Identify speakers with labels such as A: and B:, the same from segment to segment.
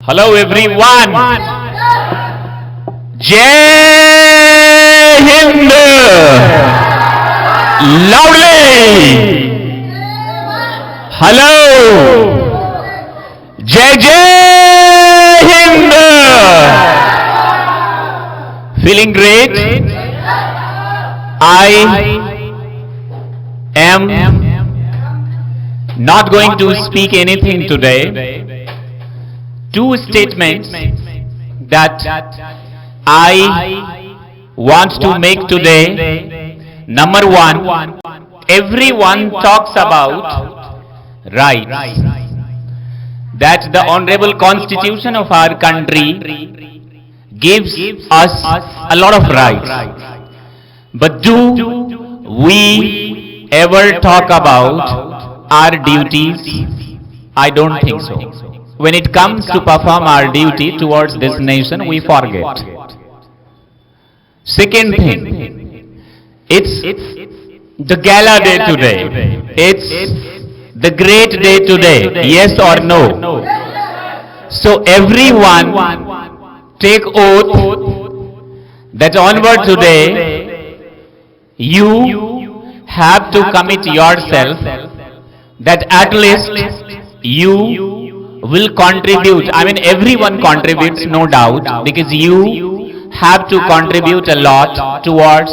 A: Hello everyone. Jai Hind. Loudly. Hello. Jai Jai Hind. Feeling great? I am not going to speak anything today. Two statements that I want to make today. Number one, everyone talks about rights. That the honorable constitution of our country gives us a lot of rights. But do we ever talk about our duties? I don't think so. When it comes to perform our duty towards this nation, we forget. Second thing, it's the gala day today. It's the great day today. Yes or no? So everyone take oath that onward today you have to commit yourself that at least you will contribute. I mean, everyone contributes, no doubt, because you have to contribute a lot towards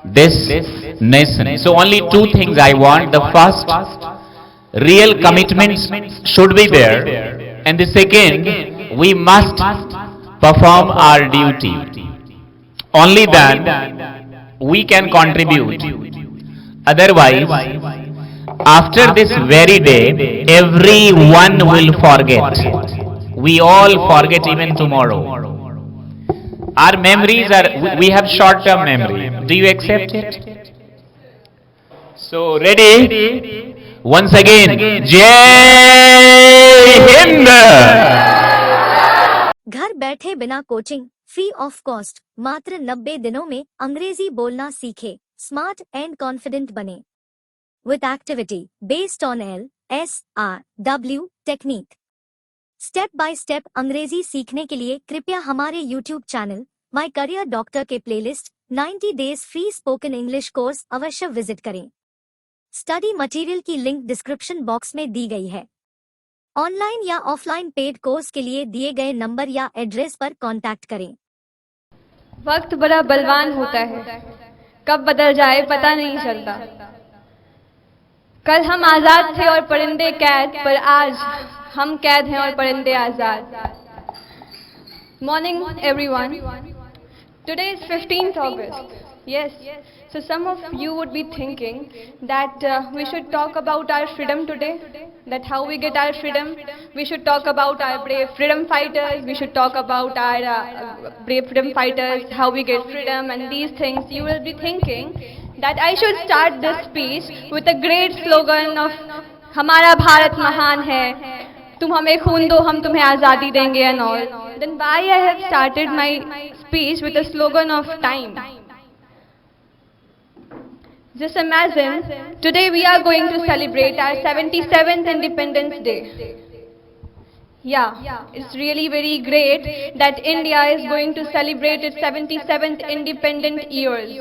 A: this nation. So only two things I want. The first, real commitments should be there, and the second, we must perform our duty. Only then we can contribute. Otherwise, after this very day, everyone will forget. We all forget even tomorrow. Our memories are, we have short-term memory. Do you accept it? So, ready? Once again, Jai Hind!
B: घर बैठे बिना coaching, free of cost, मात्र 90 दिनों में अंग्रेजी बोलना सीखे, smart and confident बने। With activity based on LSRW technique. Step by step अंग्रेजी सीखने के लिए कृपया हमारे YouTube channel my career doctor के playlist 90 days free spoken English course अवश्य विजिट करें। स्टडी मटेरियल की लिंक डिस्क्रिप्शन बॉक्स में दी गई है। ऑनलाइन या ऑफलाइन पेड कोर्स के लिए दिए गए नंबर या एड्रेस पर कांटेक्ट करें।
C: वक्त बड़ा बलवान होता है, कब बदल जाए पता नहीं चलता। कल हम आजाद थे और परिंदे कैद, पर आज हम कैद हैं और परिंदे आजाद। Morning everyone. Today is 15th August. Yes. So some of you would be thinking that we should talk about our freedom today, that how we get our freedom. We should talk about our brave freedom fighters. We should talk about our brave freedom fighters, how we get freedom and these things. You will be thinking that I should start this speech with a great slogan of हमारा भारत महान है, तुम हमें खून दो हम तुम्हें आज़ादी देंगे and all. Then why I have started my speech with a slogan of time? Just imagine, today we are going to celebrate our 77th Independence Day. Yeah, it's really very great that India is going to celebrate its 77th independent years.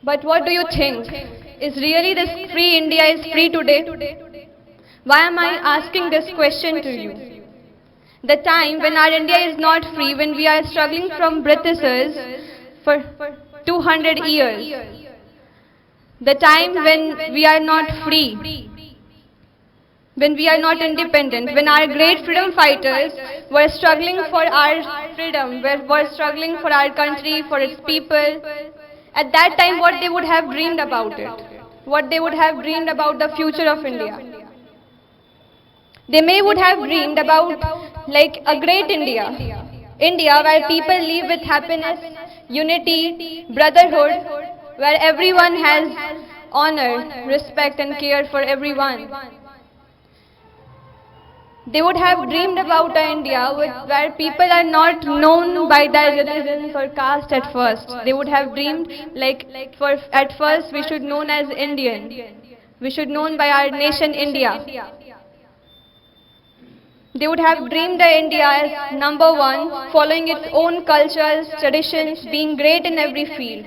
C: But what do you think? Is really this free India is free today? Why am I asking this question to you? The time when our India is not free, when we are struggling from Britishers for 200 years. The time when we are not free, when we are not independent, when our great freedom fighters were struggling for our freedom, were struggling for our country, for its people. At that time, what they would have dreamed about it, what they would have dreamed about the future of India. They may would have dreamed about like a great India, India where people live with happiness, unity, brotherhood, where everyone has honor, respect and care for everyone. They would have dreamed about an India where people are not known by their religions or caste at first. They would have dreamed like at first we should known as Indian. we should known by our nation India. They would have dreamed the India as number one, following its own cultures, traditions, being great in every field.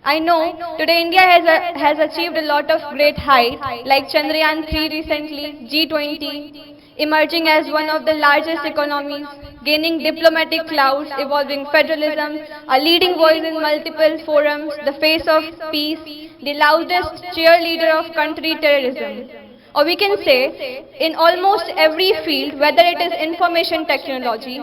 C: I know today India has achieved a lot of great heights, like Chandrayaan 3 recently, G20, emerging as one of the largest economies, gaining diplomatic clouds, evolving federalism, a leading voice in multiple forums, the face of peace, the loudest cheerleader of country terrorism. Or we can say, in almost every field, whether it is information technology,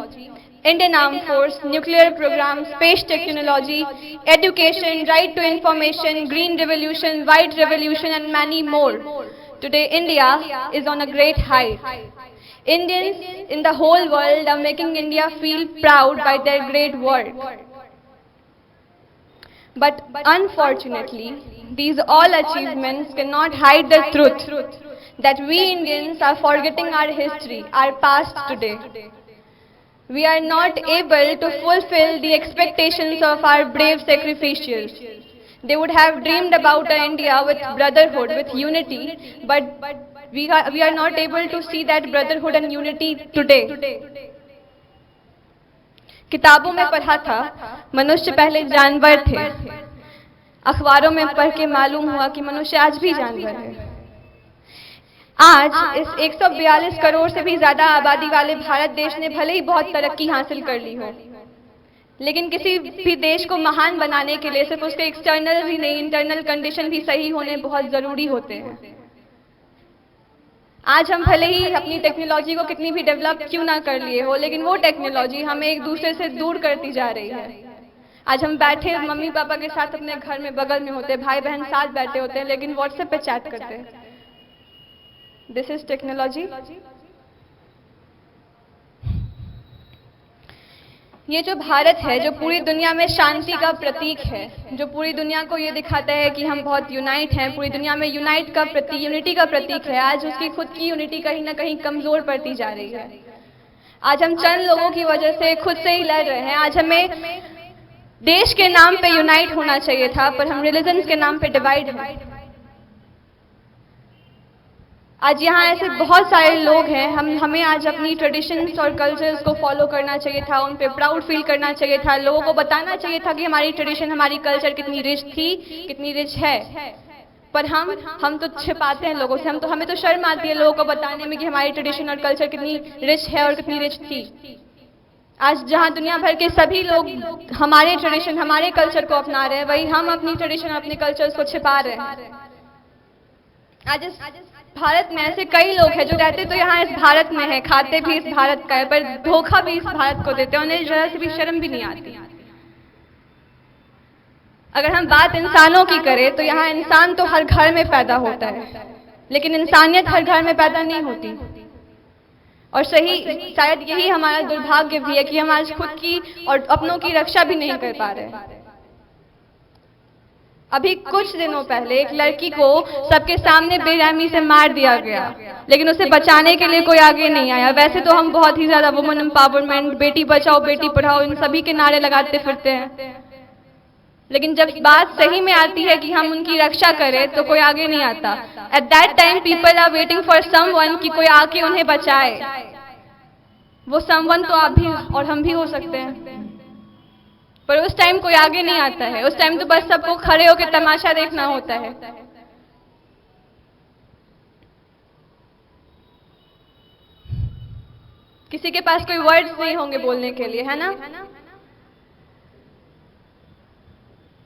C: Indian Armed Force, nuclear program, space technology, education, right to information, green revolution, white revolution, and many more. Today, India is on a great height. Indians in the whole world are making India feel proud by their great work. But unfortunately, these all achievements cannot hide the truth that we Indians are forgetting our history, our past today. We are not able to fulfill the expectations of our brave sacrificials. They would have dreamed about an India with brotherhood, with unity, but we are not able to see that brotherhood and unity today. किताबों में पढ़ा था मनुष्य पहले जानवर थे, अखबारों में पढ़ के मालूम हुआ कि मनुष्य आज भी जानवर है। आज इस 142 करोड़ से भी ज्यादा आबादी वाले भारत देश ने भले ही बहुत तरक्की हासिल कर ली हो, लेकिन किसी भी देश को महान बनाने के लिए सिर्फ उसके एक्सटर्नल ही नहीं, इंटरनल कंडीशन भी सही होने बहुत जरूरी होते हैं। आज हम भले ही अपनी टेक्नोलॉजी को कितनी भी डेवलप क्यों ना कर लिए हो, लेकिन वो टेक्नोलॉजी हमें एक दूसरे से दूर करती जा रही है। आज हम बैठे मम्मी पापा के साथ अपने घर में बगल में होते हैं, भाई बहन साथ बैठे होते हैं, लेकिन व्हाट्सएप पे चैट करते हैं। This is technology. ये जो भारत है, जो पूरी दुनिया में शांति का प्रतीक है, जो पूरी दुनिया को ये दिखाता है कि हम बहुत यूनाइट हैं, पूरी दुनिया में यूनिटी का प्रतीक है, आज उसकी खुद की यूनिटी कहीं ना कहीं कमजोर पड़ती जा रही है। आज हम चंद लोगों की वजह से खुद से ही लड़ रहे हैं। आज हमें देश के नाम पे यूनाइट होना चाहिए था, पर हम रिलीजन्स के नाम पे डिवाइड हैं। आज यहाँ ऐसे बहुत सारे लोग हैं, हमें आज अपनी ट्रेडिशंस और कल्चर्स को फॉलो करना चाहिए था, उन पे प्राउड फील करना चाहिए था, लोगों को बताना चाहिए था कि हमारी ट्रेडिशन, हमारी कल्चर कितनी रिच थी, कितनी रिच है। पर हम तो छिपाते हैं लोगों से, हमें तो शर्म आती है लोगों को बताने में कि हमारी ट्रेडिशन और कल्चर कितनी रिच है और कितनी रिच थी। आज जहाँ दुनिया भर के सभी लोग हमारे ट्रेडिशन, हमारे कल्चर को अपना रहे हैं, वही हम अपनी ट्रेडिशन, अपने कल्चर्स को छिपा रहे हैं। आज इस भारत में ऐसे कई लोग हैं जो रहते तो यहाँ इस भारत में है, खाते भी इस भारत का है, पर धोखा भी इस भारत को देते हैं, उन्हें जरा से भी शर्म भी नहीं आती। अगर हम बात इंसानों की करें तो यहाँ इंसान तो हर घर में पैदा होता है, लेकिन इंसानियत हर घर में पैदा नहीं होती। और शायद यही हमारा दुर्भाग्य भी है कि हम आज खुद की और अपनों की रक्षा भी नहीं कर पा रहे। अभी कुछ दिनों पहले एक लड़की को सबके सामने बेरहमी से मार दिया गया, लेकिन उसे बचाने के लिए कोई आगे नहीं आया। वैसे तो हम बहुत ही ज्यादा वुमेन एम्पावरमेंट, बेटी बचाओ बेटी पढ़ाओ, इन सभी के नारे लगाते फिरते हैं, लेकिन जब बात सही में आती है कि हम उनकी रक्षा करें तो कोई आगे नहीं आता। At that time people are waiting for someone कि कोई आके उन्हें बचाए। वो समवन तो आप भी और हम भी हो सकते हैं, पर उस टाइम कोई आगे नहीं आता है। उस टाइम तो बस सबको खड़े होकर तमाशा देखना होता है। किसी के पास कोई वर्ड्स नहीं होंगे बोलने के लिए, है ना?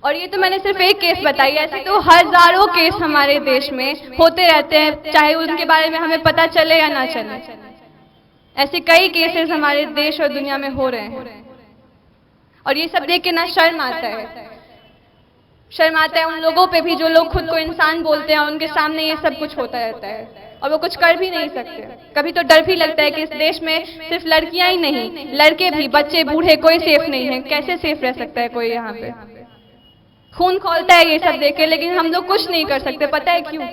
C: और ये तो मैंने सिर्फ एक केस बताई, ऐसे तो हजारों केस हमारे देश में होते रहते हैं, चाहे उनके बारे में हमें पता चले या ना चले। ऐसे कई केसेस हमारे देश और दुनिया में हो रहे हैं, और ये सब देख के ना शर्म आता है। शर्म आता है उन लोगों पे भी जो लोग खुद को इंसान बोलते हैं, उनके सामने ये सब कुछ होता रहता है और वो कुछ कर भी नहीं सकते। कभी तो डर भी लगता है कि इस देश में सिर्फ लड़कियां ही नहीं, लड़के भी, बच्चे, बूढ़े, कोई सेफ नहीं है। कैसे सेफ रह सकता है कोई? यहाँ पे खून खौलता है ये सब देख के, लेकिन हम लोग कुछ नहीं कर सकते। पता है क्यों?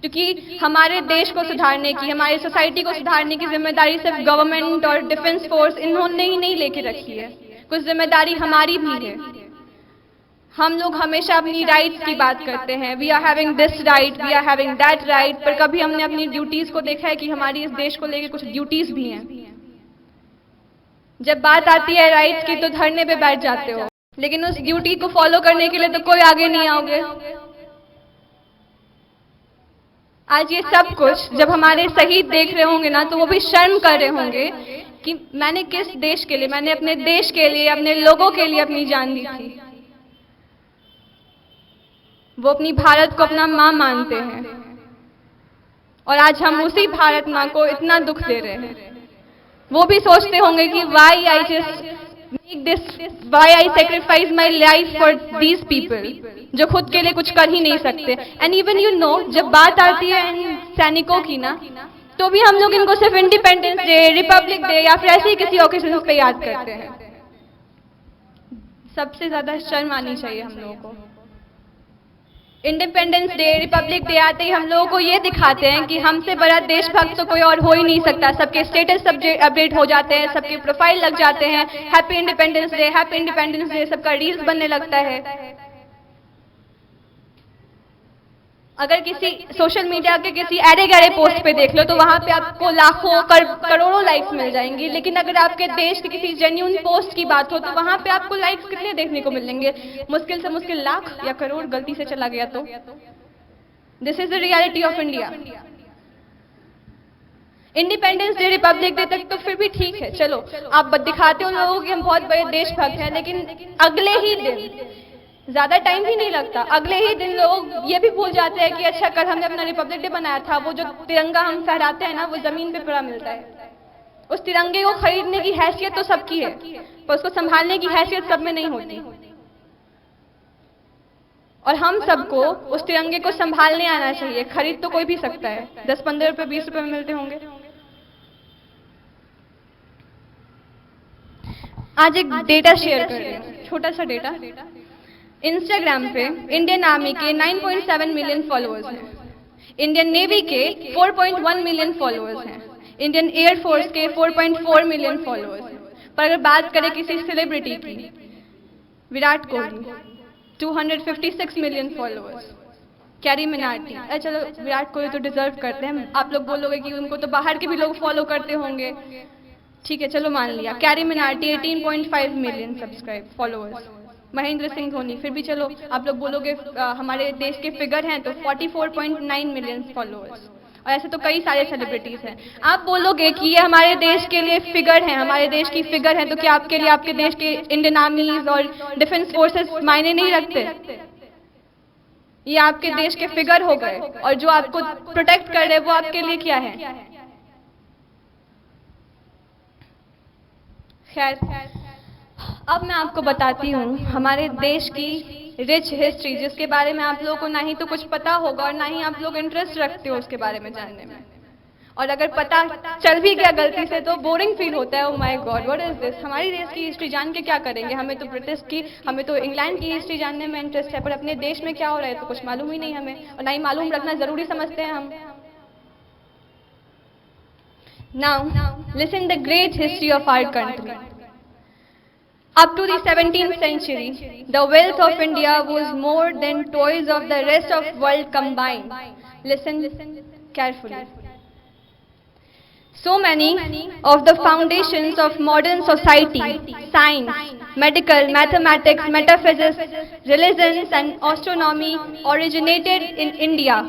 C: क्योंकि हमारे देश को सुधारने की, हमारी सोसाइटी को सुधारने की जिम्मेदारी सिर्फ गवर्नमेंट और डिफेंस फोर्स इन्होंने ही नहीं लेके रखी है, कुछ जिम्मेदारी हमारी भी है। हम लोग हमेशा अपनी राइट्स की बात करते हैं, we are having this right, we are having that right, पर कभी हमने अपनी ड्यूटीज को देखा है कि हमारी इस देश को लेकर कुछ ड्यूटीज भी हैं। जब बात आती है राइट्स की तो धरने पे बैठ जाते हो, लेकिन उस ड्यूटी को फॉलो करने के लिए तो कोई आगे नहीं आओगे। आज ये सब कुछ जब हमारे शहीद देख रहे होंगे ना, तो वो भी शर्म कर रहे होंगे कि मैंने किस देश के लिए, मैंने अपने देश के लिए, अपने लोगों के लिए अपनी जान दी थी। वो अपनी भारत को अपना माँ मानते हैं और आज हम उसी भारत माँ को इतना दुख दे रहे हैं। वो भी सोचते होंगे कि why I just make this, why I sacrifice my life for these people, जो खुद के लिए कुछ कर ही नहीं सकते। एंड इवन यू नो, जब बात आती है इन सैनिकों की ना, तो भी हम लोग इनको सिर्फ इंडिपेंडेंस डे, रिपब्लिक डे या फिर ऐसे ही किसी ओकेजन पे याद करते हैं। सबसे ज्यादा शर्म आनी चाहिए हम लोगों को। इंडिपेंडेंस डे, रिपब्लिक डे आते ही हम लोगों को ये दिखाते हैं कि हमसे बड़ा देशभक्त तो कोई और हो ही नहीं सकता। सबके स्टेटस अपडेट हो जाते हैं, सबके प्रोफाइल लग जाते हैं, happy independence day, happy independence day, सबका रील्स बनने लगता है। अगर किसी सोशल मीडिया के किसी एरे गहरे पोस्ट पे देख लो तो वहां पे आपको लाखों करोड़ों लाइक्स मिल जाएंगी, लेकिन अगर आपके देश के किसी जेन्युइन पोस्ट की बात हो तो वहां पे आपको लाइक्स कितने देखने को मिलेंगे? मुश्किल से मुश्किल लाख या करोड़, गलती से चला गया तो। This is the reality of India. Independence day, Republic day तक तो फिर भी ठीक है, चलो आप दिखाते हो लोगों कि हम बहुत बड़े देशभक्त हैं, लेकिन अगले ही दिन, ज्यादा टाइम भी नहीं लगता, अगले ही दिन लोग ये भी भूल जाते हैं कि अच्छा कल हमने अपना रिपब्लिक डे बनाया था, वो जो तिरंगा हम फहराते हैं ना, वो जमीन पे पड़ा मिलता है। उस तिरंगे को खरीदने की हैसियत तो सबकी है, पर उसको संभालने की हैसियत सब में नहीं होती। और हम सबको उस तिरंगे को संभालने आना चाहिए। खरीद तो कोई भी सकता है, 10-15 रुपए 20 रुपए में मिलते होंगे। आज एक डेटा शेयर कर रही हूँ, छोटा सा डेटा। इंस्टाग्राम पे इंडियन आर्मी के 9.7 मिलियन फॉलोअर्स हैं, इंडियन नेवी के 4.1 मिलियन फॉलोअर्स हैं, इंडियन एयरफोर्स के 4.4 मिलियन फॉलोअर्स हैं। पर अगर बात करें किसी सेलिब्रिटी की, Virat Kohli 256 million followers, carry Minati, चलो विराट कोहली तो डिजर्व करते हैं, आप लोग बोलोगे कि उनको तो बाहर के भी लोग फॉलो करते होंगे, ठीक है चलो मान लिया। Carry Minati 18.5 million subscribe followers. Mahendra Singh Dhoni, फिर भी चलो आप लोग बोलोगे हमारे देश के फिगर हैं तो 44.9 मिलियन फॉलोअर्स। और ऐसे तो कई सारे सेलिब्रिटीज हैं। आप बोलोगे कि ये हमारे देश के लिए फिगर हैं, हमारे देश की फिगर हैं, तो क्या आपके लिए आपके देश के इंडियन आर्मीज और डिफेंस फोर्सेस मायने नहीं रखते? ये आपके देश के फिगर हो गए, और जो आपको प्रोटेक्ट कर रहे हैं वो आपके लिए क्या है? खैर, अब मैं आपको बताती हूँ हमारे देश की रिच हिस्ट्री, जिसके बारे में आप लोगों को ना ही तो कुछ पता होगा और ना ही आप लोग इंटरेस्ट रखते हो उसके बारे में जानने में। और अगर पता चल भी गया गलती से तो बोरिंग फील होता है, oh my God what is this. हमारी देश की हिस्ट्री जान के क्या करेंगे? हमें तो ब्रिटिश की, हमें तो इंग्लैंड की हिस्ट्री जानने में इंटरेस्ट है, पर अपने देश में क्या हो रहा है तो कुछ मालूम ही नहीं हमें, और ना ही मालूम रखना जरूरी समझते हैं हम। Now listen the great history of our country. Up to the 17th century, the wealth of India was more than twice of the rest of world combined. Listen carefully. So many of the foundations of modern society, science, medical, mathematics, metaphysics, religions and astronomy originated in India.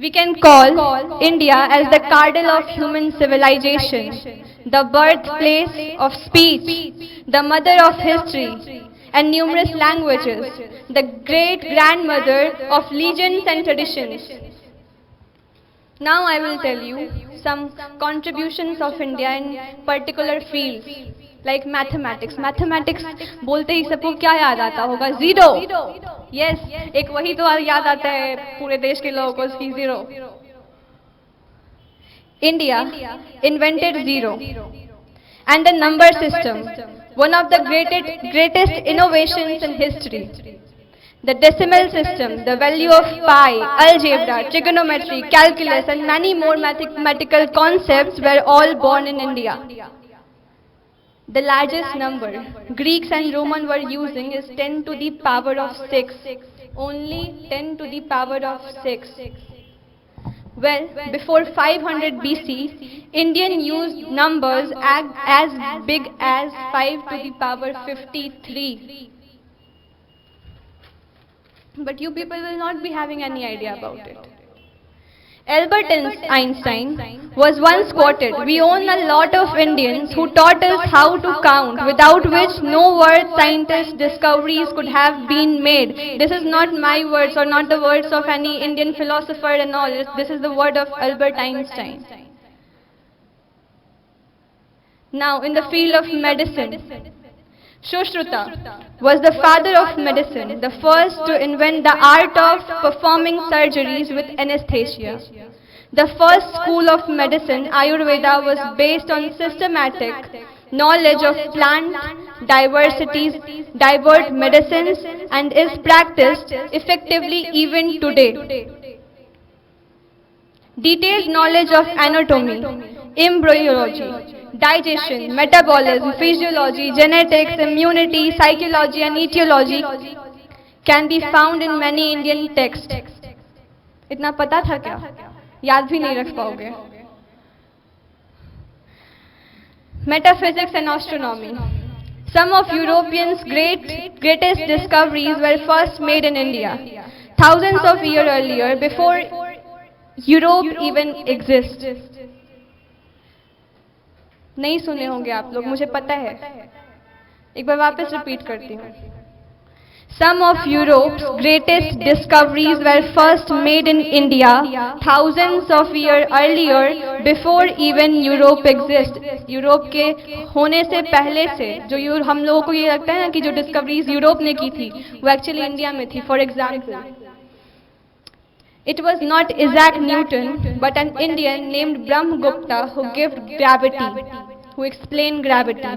C: We can call India as the cradle of human civilization, the birthplace of speech, the mother of history and numerous languages, the great grandmother of legends and traditions. Now I will tell you some contributions of India in particular fields like mathematics. Mathematics बोलते ही सबको क्या याद आता होगा? Zero. Yes, एक वही तो याद आता है पूरे देश के लोगों को, उसकी zero. India invented zero and the number system, one of the greatest innovations in history. The decimal system, the value of pi, algebra, trigonometry, calculus and many more mathematical concepts were all born in India. The largest number Greeks and Romans were using is 10 to the power of 6. Only 10 to the power of 6. Well, before 500 BC, Indian used numbers as big as 5 to the power 53. But you people will not be having any idea about it. Albert Einstein was once quoted, "We own a lot of Indians who taught us how to count, without which no world scientist discoveries could have been made." This is not my words or not the words of any Indian philosopher and all. This is the word of Albert Einstein. Now, in the field of medicine, Sushruta was the father of medicine, the first to invent the art of performing surgeries with anesthesia. The first school of medicine, Ayurveda, was based on systematic knowledge of plant diversities, diverse medicines, and is practiced effectively even today. Detailed knowledge of anatomy, embryology, digestion, metabolism, physiology, genetics, immunity, psychology and etiology can be found in many Indian texts. इतना पता था क्या? याद भी नहीं रख पाओगे. Metaphysics and astronomy. Some of Europeans' greatest discoveries were first made in India, thousands of years earlier, before Europe even exists. नहीं सुने होंगे आप लोग, मुझे पता है. एक बार वापस रिपीट करती हूँ. Some of Europe's greatest discoveries were first made in India thousands of years earlier, before even Europe exists. Europe के होने से पहले से जो हम लोगों को ये लगता है ना कि जो डिस्कवरीज यूरोप ने की थी वो एक्चुअली इंडिया में थी. For example, it was not Isaac Newton, but an Indian named Brahmagupta who gave gravity, who explained gravity.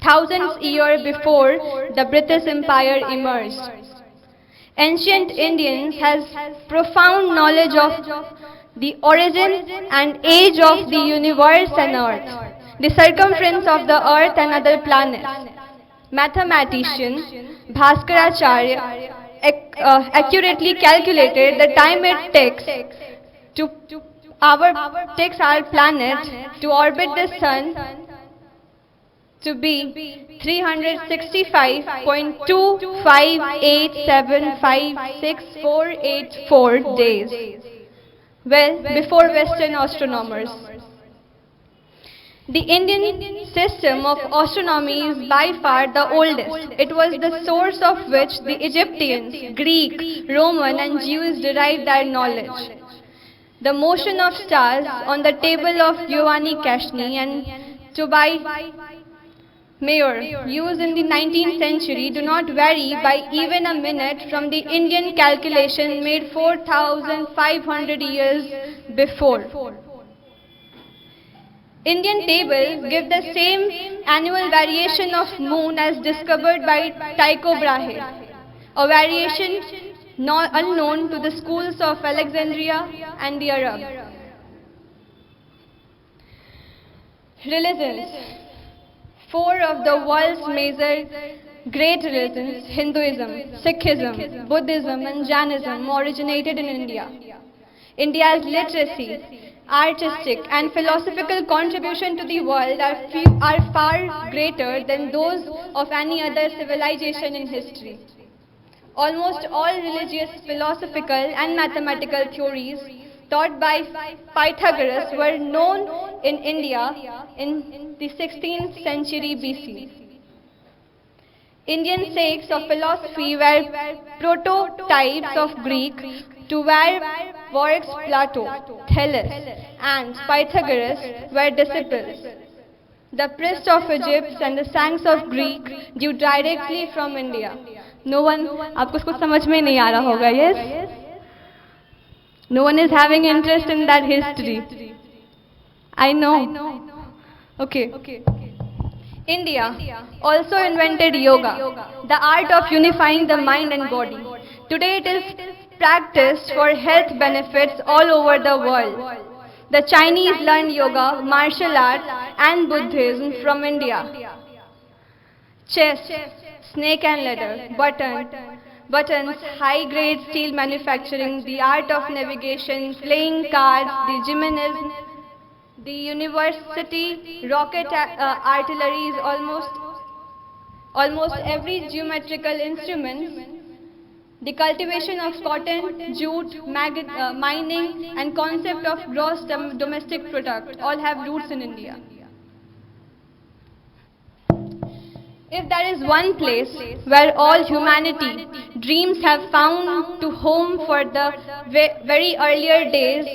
C: Thousands years before the British Empire emerged. Ancient Indians has profound knowledge of the origin and age of the universe and earth, the circumference of the earth and other planets. Mathematician Bhaskaracharya accurately calculated the time it takes our planet to orbit the sun to be 365.258756484 days. Well, before Western astronomers. The Indian system of astronomy is by far the oldest. It was the source of which the Egyptians, Greek, Roman and Jews derived their knowledge. The motion of stars on the table of Giovanni Cassini and Toby Mayer, used in the 19th century, do not vary by even a minute from the Indian calculation made 4,500 years before. Indian tables give the same annual variation of moon as discovered by Tycho Brahe, a variation unknown to the schools of Alexandria and the Arab. Religions. 4 of the world's major great religions, Hinduism, Sikhism, Buddhism and Jainism, originated in India. India's literacy, artistic and philosophical contribution to the world are far greater than those of any other civilization in history. Almost all religious, philosophical and mathematical theories taught by Pythagoras were known in India in the 16th century BC. Indian sects of philosophy were prototypes of Greek, to where works Plato, Thales and Pythagoras were disciples. The priests of Egypt and the saints of Greek drew directly from India. No one, आपको कुछ समझ में नहीं आ रहा होगा, yes? No one is having interest in that history. I know. Okay. India also invented yoga, the art of unifying the mind and body. Today it is practiced for health benefits all over the world. The Chinese learned yoga, martial arts and Buddhism from India. chess, snake and ladder, buttons, high-grade steel manufacturing, the art of navigation, playing cards, the gymnasium, the university, rocket artillery is almost every geometrical instrument, the cultivation of cotton, jute, mining, and concept of gross domestic product all have roots in India. If there is one place where all humanity dreams have found to home for the very earlier days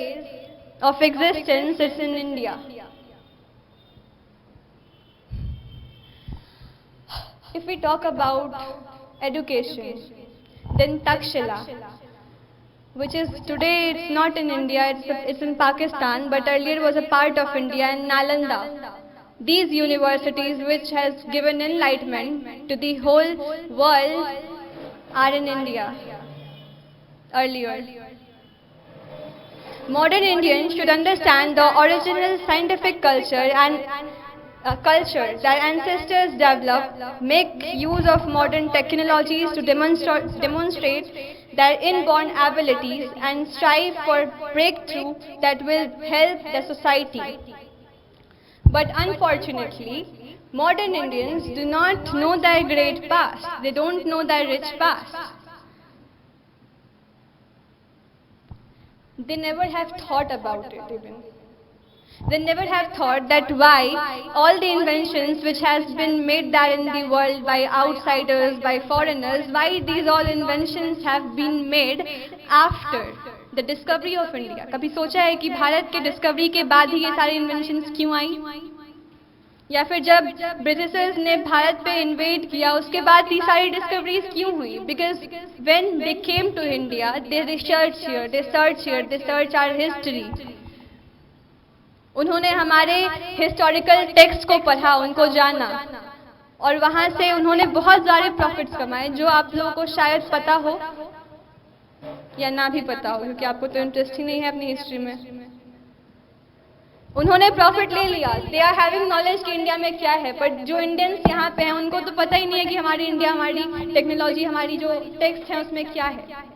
C: of existence, it's in India. If we talk about education, then Takshila, which is today it's not in India, it's in Pakistan, but earlier was a part of India, and Nalanda. These universities which has given enlightenment to the whole world are in India earlier. Modern Indians should understand the original scientific culture and culture that ancestors developed, make use of modern technologies to demonstrate their inborn abilities and strive for breakthrough that will help the society. But unfortunately, modern Indians do not know their great past. They don't know their rich past. They never have thought about it even. They never have thought that why all the inventions which has been made there in the world by outsiders, by foreigners, why these all inventions have been made after the discovery of India. कभी सोचा है कि भारत के discovery के बाद ही ये सारे inventions क्यों आई? या फिर जब ब्रिटिशर्स ने भारत पे इन्वेड किया उसके बाद ये सारी डिस्कवरीज क्यों हुई? Because when they came to India, they research here, they search our history. उन्होंने हमारे हिस्टोरिकल टेक्स्ट को पढ़ा, उनको जाना, और वहाँ से उन्होंने बहुत सारे प्रॉफिट्स कमाए जो आप लोगों को शायद पता हो या ना भी पता हो, क्योंकि आपको तो इंटरेस्ट ही नहीं है अपनी हिस्ट्री में. उन्होंने प्रॉफिट ले लिया. दे आर हैविंग नॉलेज कि इंडिया में क्या है, बट जो इंडियंस यहाँ पे हैं उनको तो पता ही नहीं है कि हमारी इंडिया, हमारी टेक्नोलॉजी, हमारी जो टेक्स्ट है उसमें क्या है.